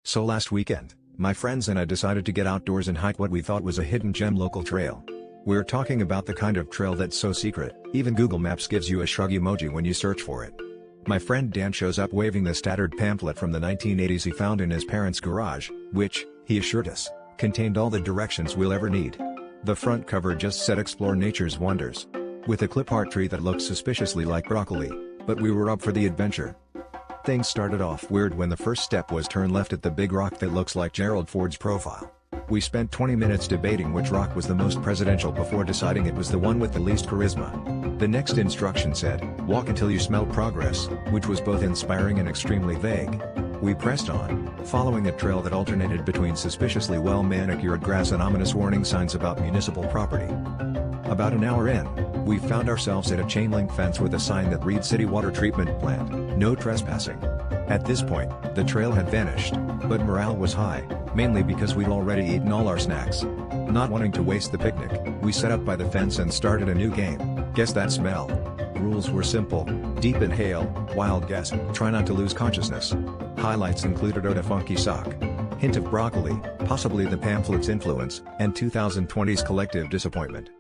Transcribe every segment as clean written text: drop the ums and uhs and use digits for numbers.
So last weekend, my friends and I decided to get outdoors and hike what we thought was a hidden gem local trail. We're talking about the kind of trail that's so secret, even Google Maps gives you a shrug emoji when you search for it. My friend Dan shows up waving the tattered pamphlet from the 1980s he found in his parents' garage, which, he assured us, contained all the directions we'll ever need. The front cover just said "Explore Nature's Wonders," with a clip art tree that looked suspiciously like broccoli, but we were up for the adventure. Things started off weird when the first step was turn left at the big rock that looks like Gerald Ford's profile. We spent 20 minutes debating which rock was the most presidential before deciding it was the one with the least charisma. The next instruction said, "Walk until you smell progress," which was both inspiring and extremely vague. We pressed on, following a trail that alternated between suspiciously well-manicured grass and ominous warning signs about municipal property. About an hour in, we found ourselves at a chain-link fence with a sign that read "City Water Treatment Plant, no trespassing." At this point, the trail had vanished, but morale was high, mainly because we'd already eaten all our snacks. Not wanting to waste the picnic, we set up by the fence and started a new game, Guess That Smell. Rules were simple: deep inhale, wild guess, try not to lose consciousness. Highlights included "Oda Funky Sock," hint of broccoli, possibly the pamphlet's influence, and 2020's collective disappointment.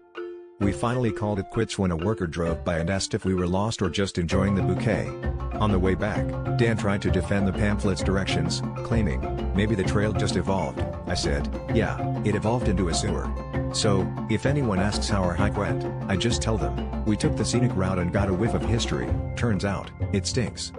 We finally called it quits when a worker drove by and asked if we were lost or just enjoying the bouquet. On the way back, Dan tried to defend the pamphlet's directions, claiming, "Maybe the trail just evolved." I said, "Yeah, it evolved into a sewer." So, if anyone asks how our hike went, I just tell them, we took the scenic route and got a whiff of history. Turns out, it stinks.